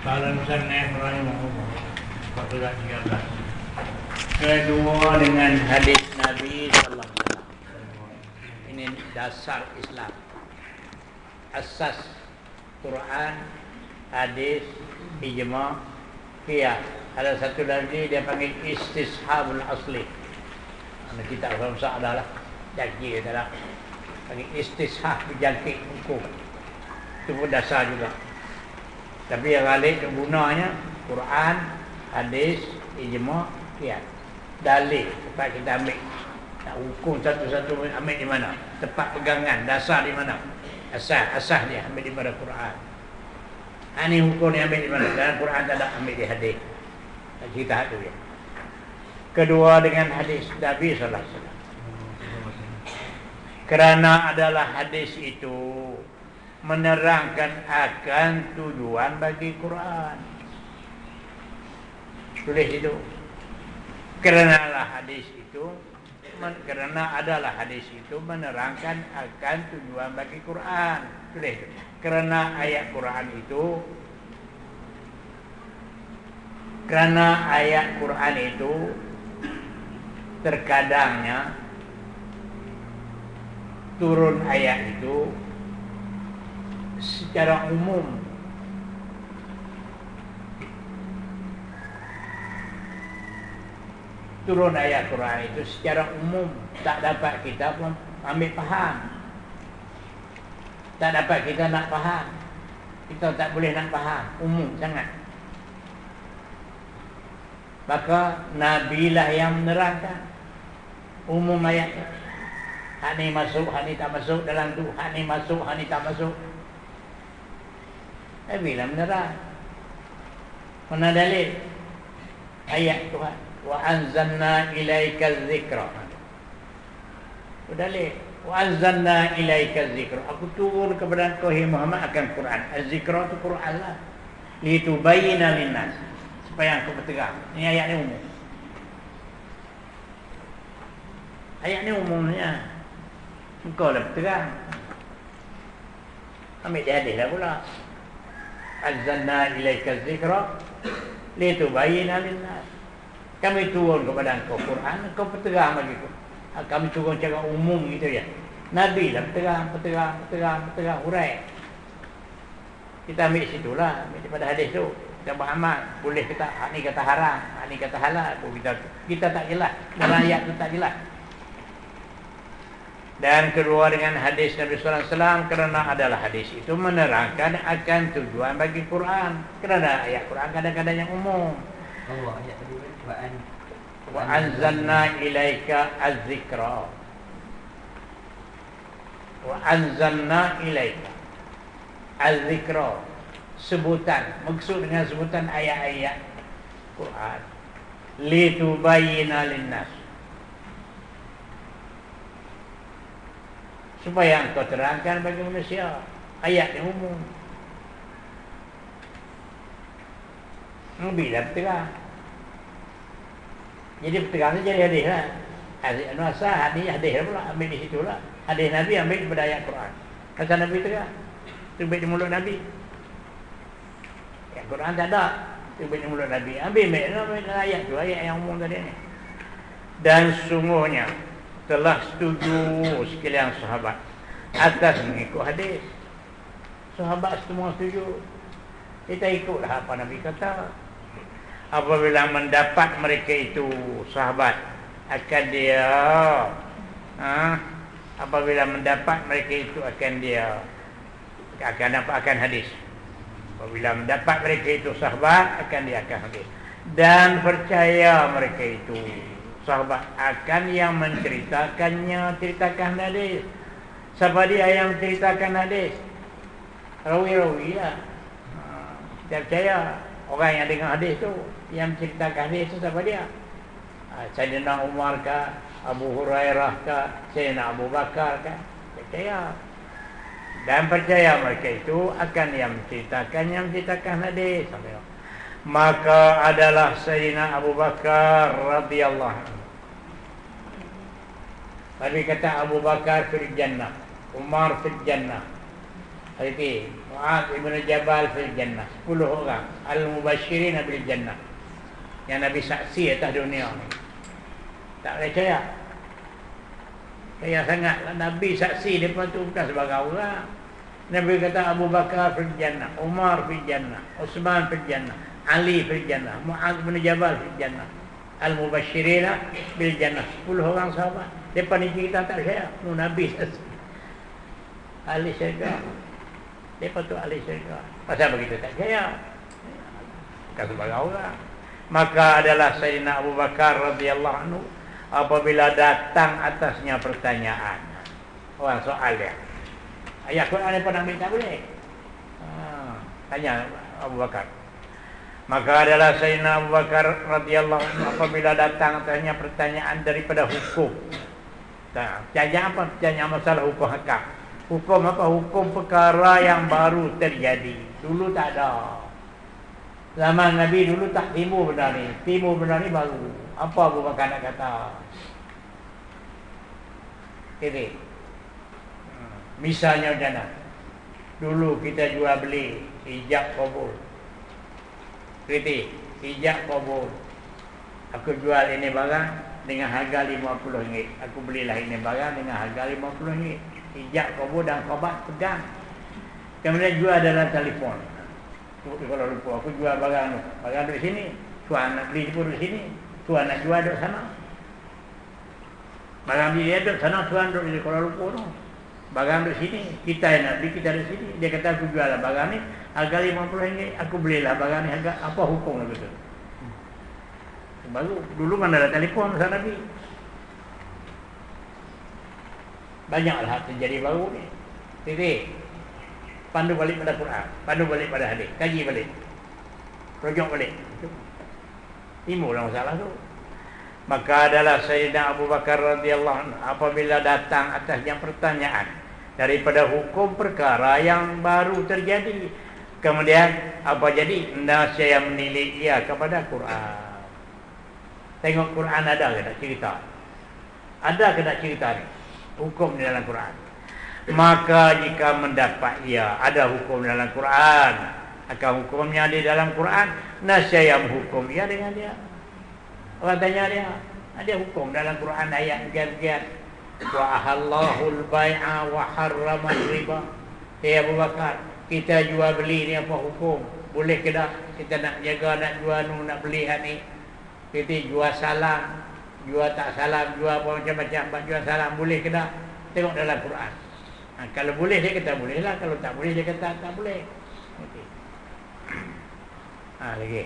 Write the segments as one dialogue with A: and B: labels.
A: Kalau misalnya rahimahullah 1413. Kedua dengan hadis Nabi sallallahu alaihi wasallam. Ini dasar Islam. Asas Quran, hadis, ijma', qiyas. Ada satu lagi dia panggil istishabul asli. Ana kita orang Sa'dah lah. Jaki adalah panggil istishab, berjangkit hukum. Itu pun dasar juga. Tapi yang balik gunanya Quran, hadis, ijma', qiyas. Dalil tempat kita ambil. Nak hukum satu-satu ambil di mana? Tempat pegangan, dasar di mana? Asas dia ambil di pada Quran. Ini hukum ni ambil di mana? Dalam Quran tak ada, ambil di hadis. Cerita itu ya. Kedua dengan hadis Nabi sallallahu alaihi wasallam. Kerana adalah hadis itu menerangkan akan tujuan bagi Quran. Tulis itu. Kerana adalah hadis itu menerangkan akan tujuan bagi Quran. Tulis itu. Kerana ayat Quran itu terkadangnya turun ayat itu secara umum. Turun ayat Quran itu secara umum, tak dapat kita pun ambil faham. Tak dapat kita nak faham. Kita tak boleh nak faham, umum sangat. Maka Nabi lah yang menerangkan umum ayat. Hak ni masuk, hak ni tak masuk dalam tu, hak ni masuk, hak ni tak masuk. Nabi lah menerang. Mana dalil? Ayat Tuhan. Wa anzalna ilaika dzikra. Dalil. Wa anzalna ilaika dzikra. Aku turun kepada engkau Muhammad akan Quran. Az-zikra itu Quran lah. Litubayyana linnas. Supaya engkau berterang. Ini ayat ni umum. Ayat ni umumnya. Engkau lah berterang. Ambil dia hadis lah pula. Anzalna ilaika dzikra litubayyana linnas. Kami turun kepada engkau Quran, engkau berterang bagi aku. Kami turun secara umum gitu ya. Nabi lah berterang, hurai. Kita ambil situlah, ambil daripada hadis tu. Kita beramal, boleh kita, hak ni kata haram, hak ni kata halal. Kita tak jelas, dalam ayat tu tak jelas. Dan kedua dengan hadis Nabi sallallahu alaihi wasallam, kerana adalah hadis itu menerangkan akan tujuan bagi Quran. Kerana ayat Quran kadang-kadang yang umum.
B: Allah ayat tadi
A: wa anzalna ilaika az-zikra. Wa anzalna ilaika az-zikra. Sebutan, maksud dengan sebutan ayat-ayat Quran. Litubayyana linnas. Supaya engkau terangkan bagi manusia. Ayat yang umum. Bila berterang. Jadi berterang tu jadi hadis lah. Hadis An-Nu'asa, hadis lah pula. Ambil di situ lah. Hadis Nabi ambil daripada ayat Quran. Kata Nabi terang. Terbit di mulut Nabi. Ayat Quran tak ada. Terbit di mulut Nabi. Ambil ayat tu. Ayat yang umum tadi ni. Dan sungguhnya telah setuju sekalian sahabat atas mengikut hadis. Sahabat semua setuju. Kita ikutlah apa Nabi kata. Apabila mendapat mereka itu sahabat akan dia apabila mendapat mereka itu akan dia akan hadis. Apabila mendapat mereka itu sahabat akan dia akan hadis. Dan percaya mereka itu sahabat akan yang ceritakan hadis. Siapa dia yang menceritakan hadis? Rawi-rawi lah. Kita percaya orang yang dengar hadis tu, yang menceritakan hadis tu siapa dia? Sayyidina Umar kah, Abu Hurairah kah, Sayyidina Abu Bakar kah? Percaya. Dan percaya mereka itu akan yang menceritakan hadis. Maka adalah Sayyidina Abu Bakar radhiyallahu anhu. Nabi kata Abu Bakar fil jannah, Umar fil jannah. Hadis Mu'adz ibn Jabal fil jannah. 10 orang al-mubasyirin bil jannah yang Nabi saksi atas dunia ni. Tak percaya? Saya sangatlah Nabi saksi depan tu bukan sebagai orang. Nabi kata Abu Bakar fil jannah, Umar fil jannah, Utsman fil jannah, Ali fil jannah, Mu'adz bin Jabal fil jannah. Al-mubasyirin bil jannah. 10 orang sahabat. Depan ni kita tak percaya. Nabi saksi. Ahli syurga. Depa tu ahli syurga. Pasal begitu tak percaya. Bukan sebagai orang. Maka adalah Sayyidina Abu Bakar radhiyallahu anhu apabila datang atasnya pertanyaan. Orang soal dia. Ayat Quran apa nak minta boleh? Tanya Abu Bakar. Maka adalah Sayyidina Abu Bakar radhiyallahu anhu apabila datang atasnya pertanyaan daripada hukum. Tanya apa? Tanya masalah hukum hakam. Hukum apa? Hukum perkara yang baru terjadi. Dulu tak ada. Zaman Nabi dulu tak timbul benda ni. Timbul benda ni baru. Apa Abu Bakar nak kata? Ini. Misalnya macam dulu kita jual beli hijab kabul. Kritik. Hijab kabul. Aku jual ini barang dengan harga RM50. Aku belilah ini barang dengan harga RM50. Hijab kabul dan khabar pegang. Kemudian jual dalam telefon. Kalau lupa aku jual barang di sini, tuan nak beli pun di sini, tuan nak jual di sana. Barang dia duduk sana, tuan duduk di Kuala Lumpur tu. Barang di sini, kita yang nak beli, kita di sini. Dia kata aku jual lah barang ni harga RM50, aku belilah barang ni harga apa hukum lah betul. Baru dulu mana ada telefon masa Nabi. Banyaklah terjadi baru ni. Titik. Pandu balik pada Quran, pandu balik pada hadis, kaji balik, rojok balik. Timbullah masalah tu. Maka adalah Sayyidina Abu Bakar radhiyallahu anhu apabila datang atasnya pertanyaan daripada hukum perkara yang baru terjadi. Kemudian apa jadi? Hendak saya menilik ia kepada Quran. Tengok Quran ada ke tak cerita? Ada ke tak cerita ni? Hukum di dalam Quran. Maka jika mendapat ia ada hukum dalam Quran, akan hukumnya di dalam Quran, nasya menghukum ia dengan dia. Orang tanya dia, ada hukum dalam Quran ayat sekian-sekian. Wa ahallahul bai'a wa harramal riba. Abu Bakar, kita jual beli ni apa hukum? Boleh ke tak? Kita nak jaga, nak jual, nak beli hak ni. Kita jual salam, jual tak salam, jual apa macam-macam, jual salam, boleh ke tak? Tengok dalam Quran. Kalau boleh dia kata boleh lah, kalau tak boleh dia kata tak boleh. Okay. Lagi.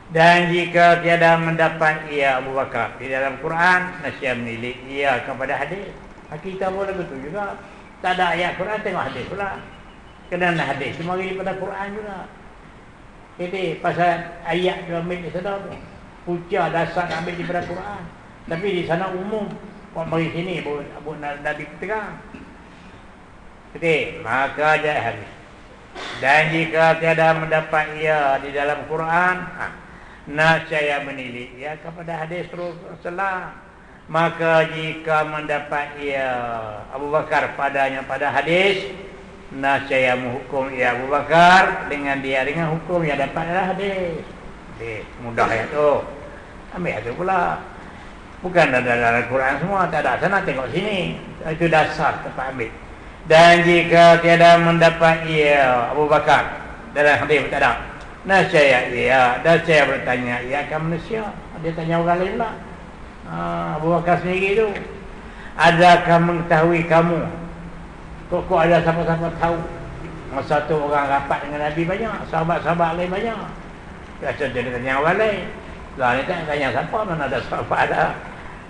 A: Dan jika tiada mendapat ia Abu Bakar di dalam Quran, nasya menilik ia kepada hadis. Kita boleh betul juga. Tak ada ayat Quran, tengok hadis pula. Kerana hadis semua daripada Quran juga. Jadi pasal ayat dia ambil di sana tu. Punca dasar ambil daripada Quran. Tapi di sana umum. Buat mari sini buat Nabi pegang. Jadi, maka dia hadis. Dan jika tiada mendapat ia di dalam Quran, nasya menilik ia kepada hadis Rasulullah. Maka jika mendapat ia Abu Bakar padanya pada hadis, nasya menghukum ia Abu Bakar dengan hukum yang dapat dalam hadis. Mudah ya tu. Ambil itu pula. Bukan ada dalam Quran semua, tak ada sana tengok sini. Itu dasar tempat ambil. Dan jika tiada mendapat ia Abu Bakar dalam hadis tak ada. Nasya ia, dan saya bertanya ia akan manusia. Dia tanya orang lain pula. Abu Bakar sendiri tu, adakah mengetahui kamu? Kok ada siapa-siapa tahu? Masa tu orang rapat dengan Nabi banyak, sahabat-sahabat lain banyak. Rasa dia tanya orang lain. Lah ni tak tanya siapa, mana ada sahabat ada.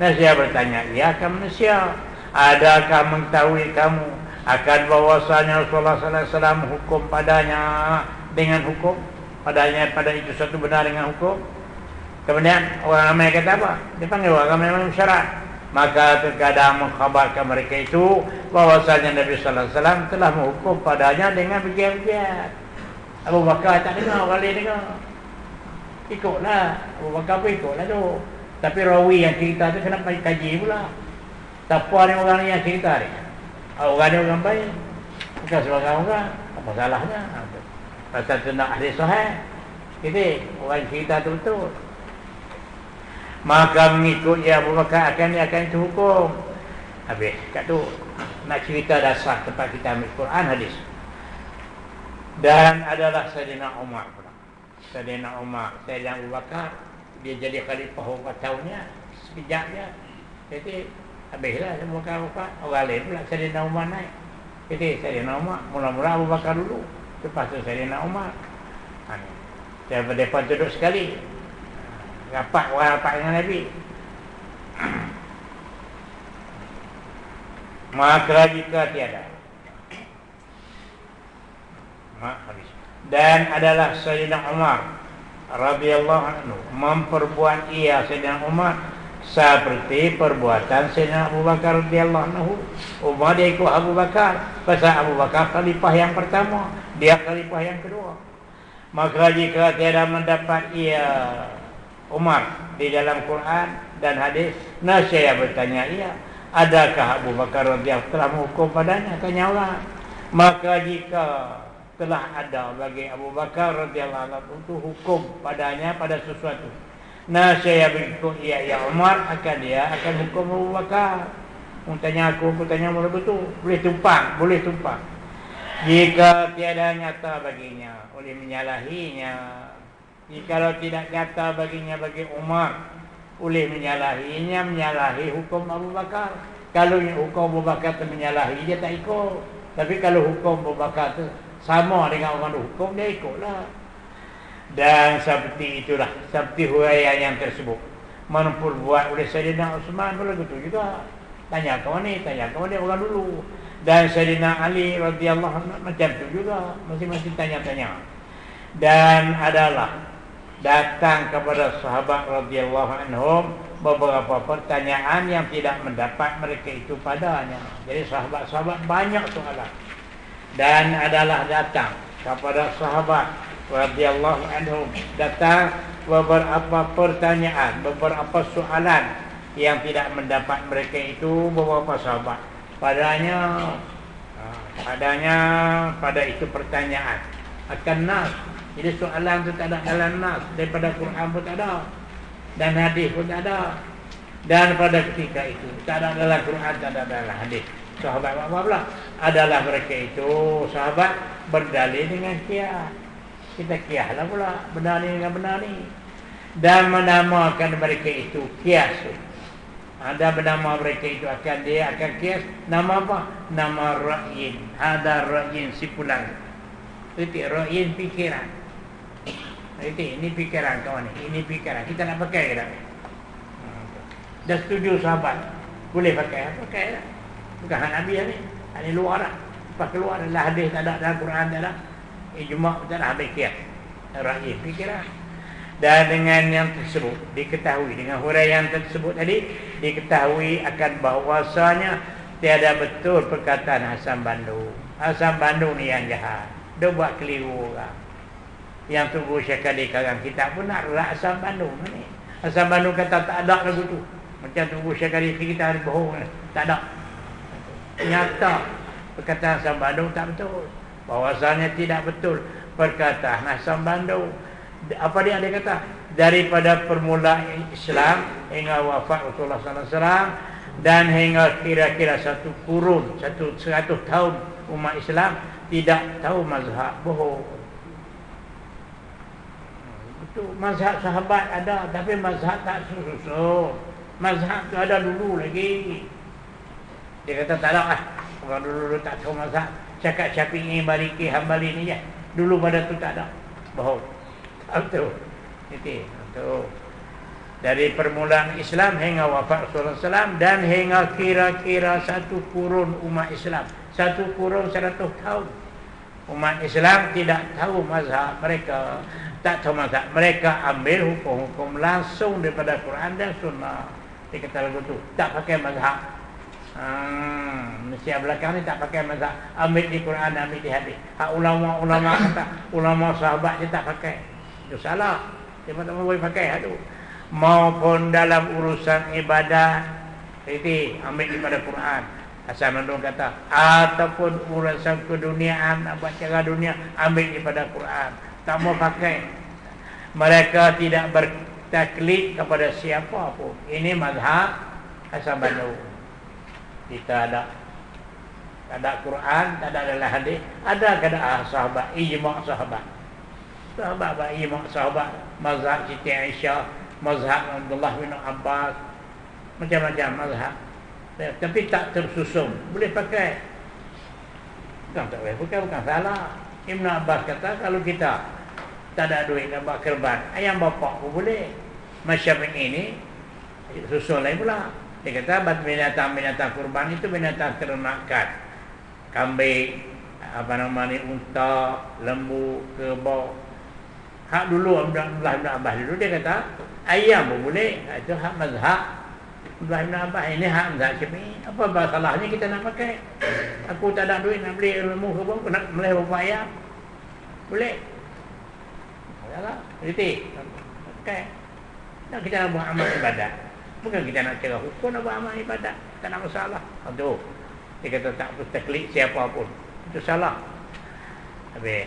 A: Nasya bertanya ia akan manusia. Adakah mengetahui kamu akan bahwasanya Rasulullah sallallahu alaihi wasallam hukum padanya dengan hukum padanya pada itu satu benar dengan hukum. Kemudian orang ramai kata apa? Dia panggil orang ramai masyarakat. Maka terkadang mengkhabarkan mereka itu bahwasanya Nabi sallallahu alaihi wasallam telah menghukum padanya dengan begiat-begiat. Abu Bakar tak dengar, orang lain dengar. Ikutlah, Abu Bakar pun ikutlah tu. Tapi rawi yang cerita tu kena pergi kaji pula. Siapa ni orang yang cerita ni? Orang ni orang baik, bukan sebagai orang. apa salahnya? Pasal tu nak hadis sahih. Kita orang cerita tu betul. Maka mengikut Abu Bakar akan itu hukum. Habis kat tu nak cerita dasar tempat kita ambil Quran hadis. Dan adalah Sayyidina Umar pula. Sayyidina Abu Bakar, dia jadi khalifah berapa tahunnya, sekejap je. Jadi habislah Abu Bakar wafat, orang lain pula Sayyidina Umar naik. Jadi Sayyidina Umar, mula-mula Abu Bakar dulu, lepas tu Sayyidina Umar. Mereka duduk sekali, rapat dengan Nabi. Maka jika tiada, habis. Dan adalah Sayyidina Umar radhiyallahu anhu memperbuat ia Sayyidina Umar seperti perbuatan Sayyidina Abu Bakar radhiyallahu anhu. Umar dia ikut Abu Bakar, pasal Abu Bakar khalifah yang pertama, dia khalifah yang kedua. Maka jika tiada mendapat ia Umar di dalam Quran dan hadis, saya bertanya ia, adakah Abu Bakar radhiyallahu telah menghukum padanya? Tanya orang. Maka jika telah ada bagi Abu Bakar radhiyallahu anhu itu hukum padanya pada sesuatu, saya berikut ia Umar, dia akan hukum Abu Bakar. Tanya aku tanya mula betul, boleh tumpang. Jika tiada nyata baginya, boleh menyalahinya. Jika tidak nyata baginya bagi Umar, boleh menyalahinya, menyalahi hukum Abu Bakar. Kalau hukum Abu Bakar itu menyalahi, dia tak ikut. Tapi kalau hukum Abu Bakar itu sama dengan orang hukum, dia ikutlah. Dan seperti itulah, seperti huraian yang tersebut memperbuat oleh Sayyidina Utsman pula begitu juga. Tanya kawan ni orang dulu. Dan Sayyidina Ali radhiyallahu anhu macam tu juga, masing-masing tanya-tanya. Dan adalah datang kepada sahabat radhiyallahu anhum beberapa pertanyaan yang tidak mendapat mereka itu padanya. Jadi sahabat-sahabat banyak soalan. Dan adalah datang kepada sahabat radhiyallahu anhum, datang beberapa pertanyaan, beberapa soalan yang tidak mendapat mereka itu beberapa sahabat. Padanya pada itu pertanyaan akan nas. Jadi soalan itu tak ada dalam nas, daripada Quran pun tak ada, dan hadis pun tak ada. Dan pada ketika itu tak ada dalam Quran, tak ada dalam hadis. Sahabat apa pula? Adalah mereka itu sahabat berdalil dengan qiyas. Kita qiyaslah pula, benar ni dengan benar ni. Dan menamakan mereka itu qiyas. Ada bernama mereka itu akan qiyas. Nama apa? Nama ra'yin. Ada ra'yin sipulan. Itu ra'yin fikiran. Ini fikiran kawan ni. Ini fikiran. Kita nak pakai ke tak? Dah setuju sahabat, boleh pakai. Pakai lah. Bukan hak Nabi ni. Ini luar lah. Lepas keluar adalah hadis tak ada, dalam Quran tak ada. Ijma' tak ada, habis qiyas. Ra'yin fikiran. Dan dengan yang tersebut diketahui, dengan huraian yang tersebut tadi diketahui akan bahawasanya tiada betul perkataan Hasan Bandung. Hasan Bandung ni yang jahat, dia buat keliru orang. Yang tunggu Syekh Kadir karang kitab pun nak rak Hasan Bandung ni. Hasan Bandung kata tak ada lagu tu. Macam tunggu Syekh Kadir kita ada bohong, tak ada. Nyata perkataan Hasan Bandung tak betul. Bahawasanya tidak betul perkataan Hasan Bandung. Apa dia kata? Daripada permulaan Islam hingga wafat Rasulullah SAW, dan hingga kira-kira satu kurun, 100 tahun umat Islam tidak tahu mazhab bohong. Betul, mazhab sahabat ada, tapi mazhab tak susun. Mazhab tu ada dulu lagi. Dia kata tak ada lah, orang dulu tak tahu mazhab. Cakap Syafi'i, Maliki, Hambali ni je. Dulu pada tu tak ada. Bohong. Betul. Itu. Dari permulaan Islam hingga wafat Rasulullah SAW, dan hingga kira-kira satu kurun umat Islam. Satu kurun 100 tahun. Umat Islam tidak tahu mazhab mereka. Tak tahu mazhab. Mereka ambil hukum-hukum langsung daripada Quran dan Sunnah. Dia kata lagu tu. Tak pakai mazhab. Manusia belakang ni tak pakai mazhab. Ambil di Quran, ambil di hadis. Hak ulama-ulama kata, ulama sahabat dia tak pakai. Itu salah. Dia tak boleh pakai itu. Maupun dalam urusan ibadat, itu ambil daripada Quran. Asal Bandung kata, ataupun urusan keduniaan, nak buat cara dunia, ambil daripada Quran. Tak mau pakai. Mereka tidak bertaklid kepada siapa pun. Ini mazhab Asal Bandung. Kita ada Quran, tak ada dalam hadis, ada keadaan sahabat, ijma' sahabat. Sahabat ijma' sahabat, mazhab Siti Aisyah, mazhab Abdullah bin Abbas, macam-macam mazhab. Tapi tak tersusun, boleh pakai. Bukan tak boleh pakai, bukan salah. Ibn Abbas kata kalau kita tak ada duit nak buat kerban, ayam bapak pun boleh. Masyarakat ini susun lain pula. Dia kata binatang-binatang kurban itu binatang ternakan. Kambing, unta, lembu, kerbau. Hak dulu Abdullah bin Abbas dulu dia kata ayam pun boleh. Itu hak mazhab Abdullah bin Abbas. Ini hak mazhab Syafi'i. Apa salahnya kita nak pakai? Aku tak ada duit nak beli lembu kerbau, aku nak melih berapa ayam. Boleh. Yalah, reti. Pakai. Dan kita nak buat amal ibadat. Bukan kita nak cara hukum, nak buat amal ibadat. Tak nak masalah. Itu. Dia kata tak perlu taklid siapa pun. Itu salah. Habis.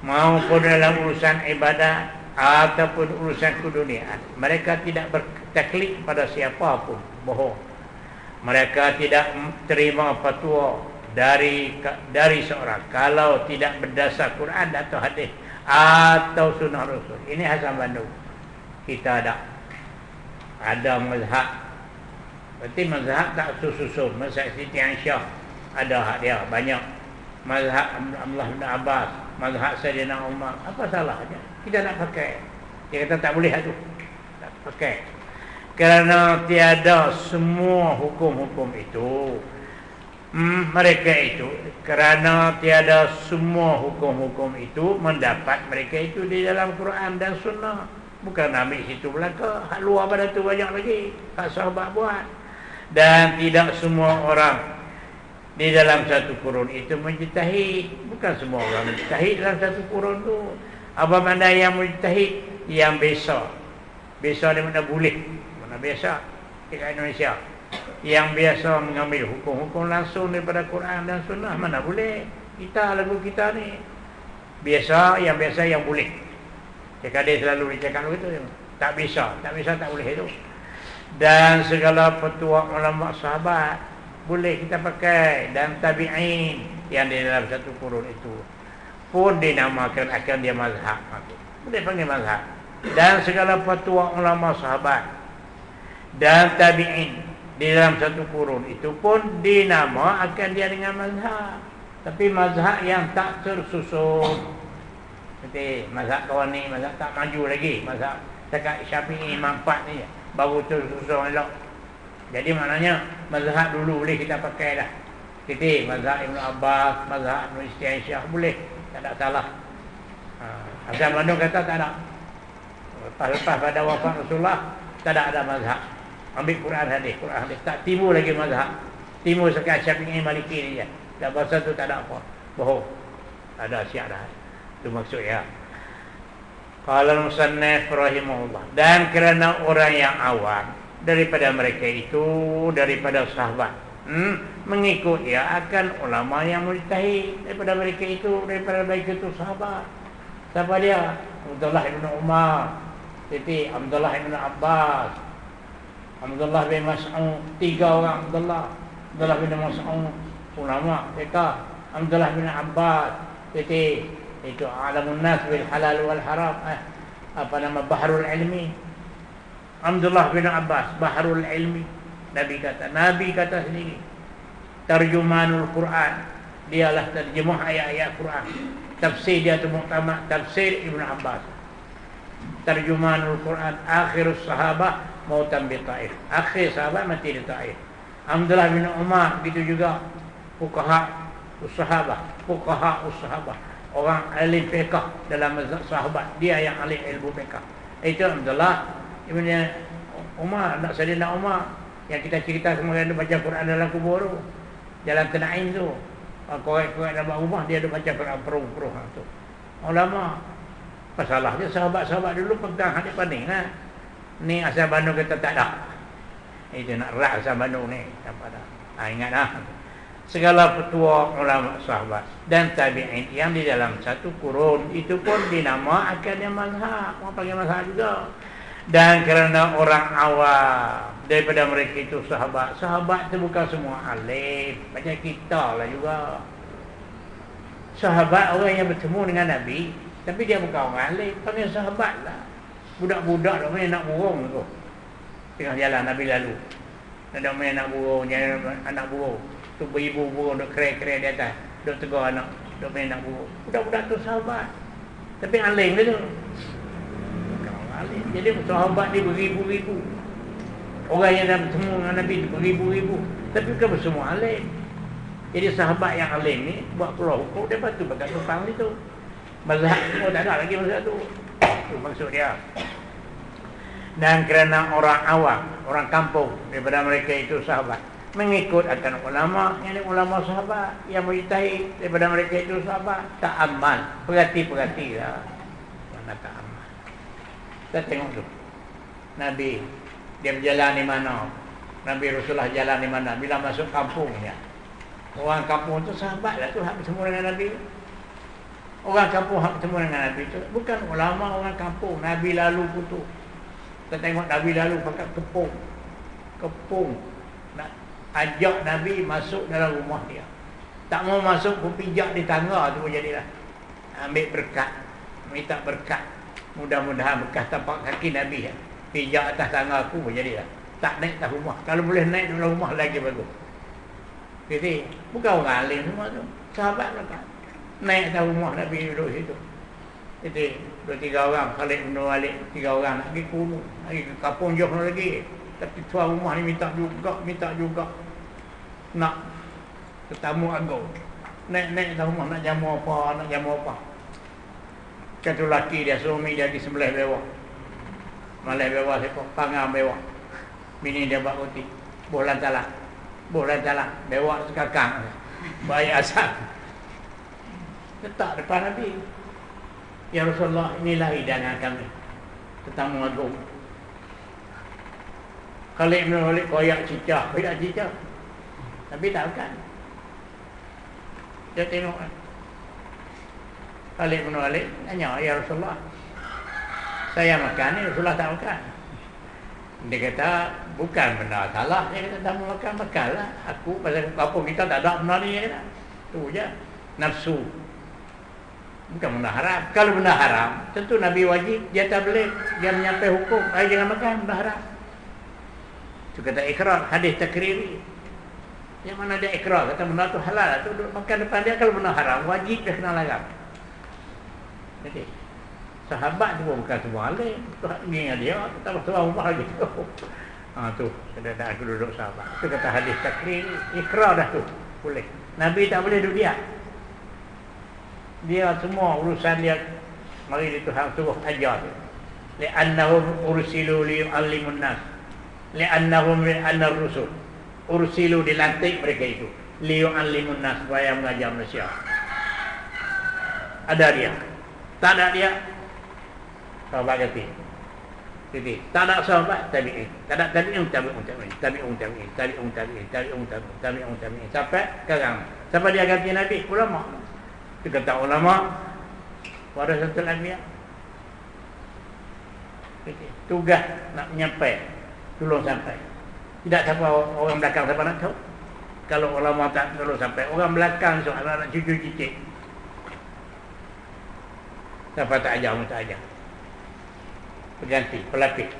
A: Maupun dalam urusan ibadat ataupun urusan keduniaan, mereka tidak bertaklid pada siapa pun. Bohong. Mereka tidak terima fatwa dari seorang kalau tidak berdasar Quran atau hadis atau sunnah Rasul. Ini Hasan Bandung. Kita ada mazhab. Berarti mazhab tak susun. Mazhab Siti Aisyah ada hak dia banyak. Mazhab Abdullah bin Abbas, mazhab Sayyidina Umar. Apa salahnya? Kita nak pakai. Dia kata tak boleh tu. Tak pakai. Kerana tiada semua hukum-hukum itu. Mereka itu kerana tiada semua hukum-hukum itu mendapat mereka itu di dalam Quran dan Sunnah. Bukan ambil situ belaka. Hak luar pada tu banyak lagi. Hak sahabat buat. Dan tidak semua orang di dalam satu kurun itu mujtahid. Bukan semua orang mujtahid dalam satu kurun tu. Apa makna yang mujtahid? Yang biasa. Biasa dia mana boleh. Mana biasa? Dekat Indonesia. Yang biasa mengambil hukum-hukum langsung daripada Quran dan Sunnah. Mana boleh. Kita, lagu kita ni biasa, yang boleh. Dia selalu dicakap begitu. Tak bisa, tak boleh itu. Dan segala petua ulama sahabat boleh kita pakai. Dan tabi'in yang di dalam satu kurun itu pun dinamakan akan dia mazhab. Boleh panggil mazhab. Dan segala petua ulama sahabat dan tabi'in di dalam satu kurun itu pun dinama akan dia dengan mazhab. Tapi mazhab yang tak tersusun. Seperti mazhab kawan ni, mazhab tak maju lagi. Mazhab dekat Syafi'i Imam 4 ni baru tersusun elok. Jadi maknanya mazhab dulu boleh kita pakai dah. Seperti mazhab Ibn Abbas, mazhab Ibn Aisyah boleh. Tak ada salah. Hasan Bandung kata tak ada. Lepas pada wafat Rasulullah tak ada mazhab. Ambil Quran hadis. Tak timbul lagi mazhab. Timbul sekat Syafi'i Maliki ni je. Dan pasal tu tak ada apa. Bohong. Ada syiar dah. Itu maksudnya. Qala musannif rahimahullah. Dan kerana orang yang awam daripada mereka itu, daripada sahabat, mengikut ya akan ulama yang mujtahid daripada mereka itu, daripada mereka itu sahabat. Siapa dia? Abdullah bin Umar, Abdullah bin Abbas, Abdullah bin Mas'ud. 3 orang Abdullah bin Mas'ud, ulama mereka. Abdullah bin Abbas, itu alamun nas bil halal wal haram. Bahrul ilmi. Abdullah bin Abbas, bahrul ilmi. Nabi kata sendiri, tarjumanul Quran. Dialah terjemah ayat-ayat Quran. Tafsir dia tu muktamad tafsir Ibn Abbas. Tarjumanul Quran, akhirus sahabah mautan bi Taif. Akhir sahabat mati di Taif. Abdullah bin Umar begitu juga. Fuqaha ussahabah, orang ahli fiqh dalam mazhab sahabat. Dia yang ahli ilmu fiqh. Itu Abdullah ibn Umar, anak Sayyidina Umar yang kita cerita kemarin dia baca Quran dalam kubur tu. Jalan Tenaim tu. Korek-korek dalam rumah dia ada baca Quran peruh-peruh tu. Ulama. Masalah dia sahabat-sahabat dulu pegang hadis paning lah. Ni Asal Bandung kata tak ada. Itu nak rak Asal Bandung ni. Tak ada. Ingatlah segala petua ulama sahabat dan tabi'in yang di dalam satu kurun itu pun dinamakannya mazhab. Orang panggil mazhab juga. Dan kerana orang awam daripada mereka itu sahabat. Sahabat itu bukan semua alim, macam kita lah juga. Sahabat orang yang bertemu dengan Nabi, tapi dia bukan orang alim, panggil sahabat lah. Budak-budak tak main nak burung tu tengah jalan Nabi lalu. Ada main nak burung, anak burung tu beribu burung duk kere-kere di atas, duk tegur anak, duk main nak burung. Budak-budak tu sahabat, tapi alim dia tu bukan orang alim. Jadi sahabat ni beribu-ribu. Orang yang dah bertemu dengan Nabi tu beribu-ribu, tapi bukan semua alim. Jadi sahabat yang alim ni buat keluar hukum, dia lepas tu bakat tupang itu. Mazhab semua tak ada lagi mazhab tu. Itu maksud dia. Dan kerana orang awam, orang kampung daripada mereka itu sahabat, mengikut akan ulama, yang ulama sahabat yang mujtahid daripada mereka itu sahabat, tak aman, perhati-perhati lah. Mana tak aman. Kita tengok tu Nabi, dia berjalan di mana, Nabi Rasulullah jalan di mana, bila masuk kampungnya, orang kampung tu sahabat lah tu, hak bertemu dengan Nabi. Orang kampung hak bertemu dengan Nabi tu bukan ulama, orang kampung. Nabi lalu putus, kita tengok Nabi lalu pakai kepung nak ajak Nabi masuk dalam rumah dia. Tak mau masuk pun pijak di tangga tu jadilah. Ambil berkat, minta berkat. Mudah-mudahan bekas tapak kaki Nabi ya. Pijak atas tangga aku pun jadilah. Tak naik atas rumah. Kalau boleh naik dalam rumah lagi bagus. Jadi bukan orang alim semua tu, sahabat lah. Naik atas rumah Nabi duduk situ. Jadi 2-3 orang, Khalid bin Walid 3 orang nak pergi kuno, pergi ke kampung jauh lagi. Tapi tuan rumah ni minta juga nak tetamu agung. Naik atas rumah nak jamu apa. Kata lelaki dia, suami dia pergi sebelah bawah. Malah bawah siapa? Pangang bawah. Bini dia buat roti. Bohlan talak. Bawah sekakang. Baik asal. Letak depan Nabi. Ya Rasulullah, inilah hidangan kami, tetamu agung. Khalid bin Walid koyak cicak. Tapi tak makan. Dia tengok Khalid bin Walid tanya, ya Rasulullah, saya makan ni, Rasulullah tak makan. Dia kata, bukan benda salah. Dia kata, tamu makanlah. Aku, pasal kampung kita tak ada benda ni. Dia kata, tu je, nafsu. Bukan benda haram. Kalau benda haram, tentu Nabi wajib, dia tak boleh, dia menyampai hukum, jangan makan benda haram. Itu kata ikrar, hadis takriri. Yang mana dia ikrar, kata benda tu halal, tu makan depan dia. Kalau benda haram, wajib dia kena larang. Jadi sahabat tu bukan semua alim, tu hak dengan dia, tak tuan rumah lagi tu. Tu kata aku duduk sahabat. Itu kata hadis takriri, ikrar dah tu, boleh. Nabi tak boleh duduk dia. Dia semua urusan dia mari di Tuhan suruh ajar. Li'annahum ursilu li'allimun nas. Li'annahum li'annar rusul. Ursilu, dilantik mereka itu li'allimun nas, supaya mengajar manusia. Ada dia. Tak ada dia, sahabat kata. Jadi tak ada sahabat tabi'in. Tak ada tabi'in. Sampai sekarang. Siapa dia ganti Nabi? Ulama. Itu kata ulama, warasatul anbiya. Tugas nak menyampai, tolong sampai. Tidak siapa orang belakang siapa nak tahu. Kalau ulama tak tolong sampai, orang belakang soal anak cucu cicit. Siapa tak ajar, tak ajar. Berganti, pelapis.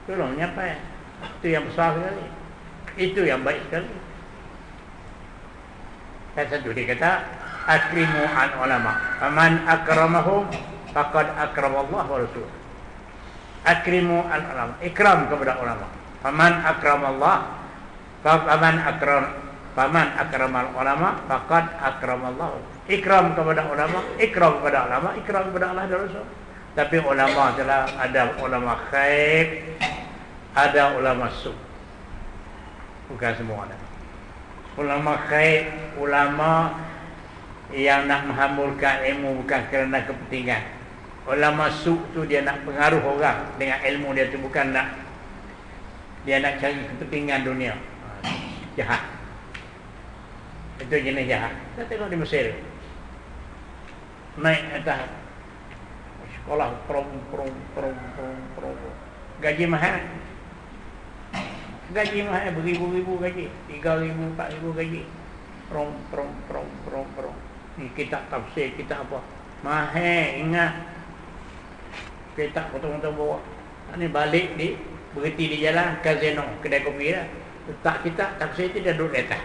A: Tolong menyampai. Itu yang besar sekali. Itu yang baik sekali. Satu dia kata, akrimu an ulama. Faman akramahum faqad akramallahu wa rasul. Akrimu an ulama. Ikram kepada ulama. Faman akramallah, faman akramal ulama faqad akramallahu. Ikram kepada ulama, ikram kepada ulama, ikram kepada Allah dan Rasul. Tapi ulama adalah ada ulama khair, ada ulama su. Bukan semua ada. Ulama khair, ulama yang nak menghamburkan ilmu bukan kerana kepentingan. Ulama su tu dia nak pengaruh orang dengan ilmu dia tu, bukan nak dia nak cari kepentingan dunia. jahat. Itu jenis jahat. Kita tengok di Mesir. Naik atas sekolah prom. Gaji mahal. Gaji mahal beribu-ribu gaji, 3,000, 4,000 gaji. Prom. Ni kitab tafsir, kitab apa? Mahal, ingat. Kitab betul-betul bawa. Ni balik berhenti di jalan Casino, kedai kopi lah. Letak kitab tafsir tu dia duduk di atas.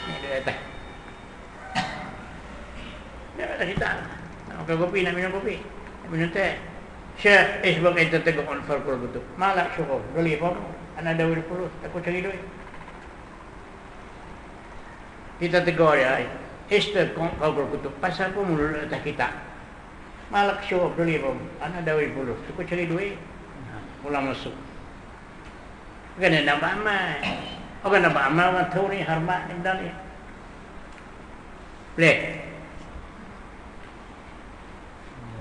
A: Ni duduk di atas. Dia kata kita nak makan kopi, nak minum kopi, nak minum teh. Syekh, sebagai kita tengok Anfal Qur'an Kutub. Malak syukur. Beli apa tu? Anak Dawud Pulus. Aku cari duit. Kita tegur dia. Esther kau Qur'an Kutub. Pasal apa mulut atas kita? Malak syukur. Beli apa? Anak Dawud Pulus. Aku cari duit. Mula masuk. Bukan dia nampak amal. Orang nampak amal. Orang tahu ni. Hormat ni. Benda ni. Boleh.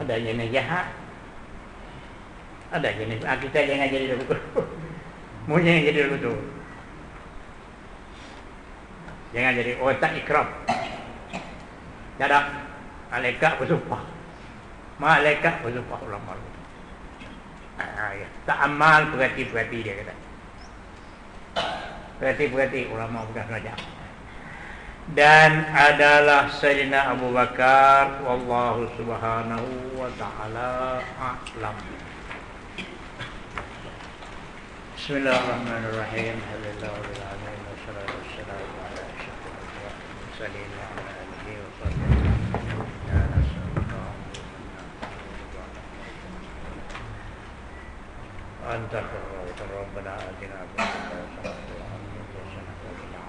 A: Ada jenis jahat. Ada jenis. Kita jangan jadi dulu. Mu jangan jadi dulu tu. Jangan jadi otak ikram. Jadak. Malaikat bersumpah. Malaikat bersumpah ulama. Ya. Tak amal perhati-perhati dia kata. Perhati-perhati ulama bukan belajar. Dan adalah Sayyidina Abu Bakar, wallahu subhanahu wa ta'ala a'lam. Bismillahirrahmanirrahim. Alhamdulillahirabbil alamin wassalatu wassalamu ala asyrafil mursalin wa ala alihi wa sahbihi. Ya Rasulullah. Anta rabbana atina fid dunya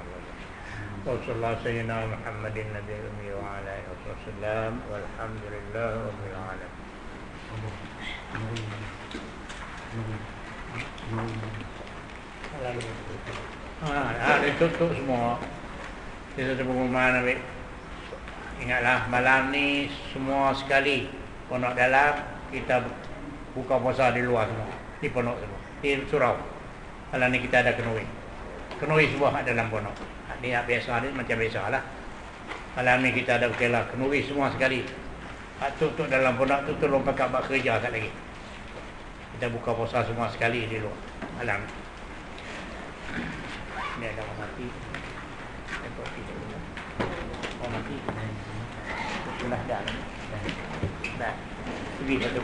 A: Rasulullah Sayyidina Muhammadin Nabi Ummi wa ala alihi wasallam walhamdulillah rabbil alamin. Ditutup semua. Kita pengumuman Nabi. Ingatlah malam ni semua sekali pondok dalam kita buka puasa di luar semua, di pondok semua, di surau. Malam ni kita ada kenuri semua dalam pondok. Ni biasa ni macam biasalah. Malam ni kita ada kelah kenuri semua sekali. Tutup dalam pondok tu tolong pakak buat kerja kat lagi. Kita buka puasa semua sekali di luar malam. Ni ada orang mati. Orang mati. Sudah dah. Dah. Pergi satu.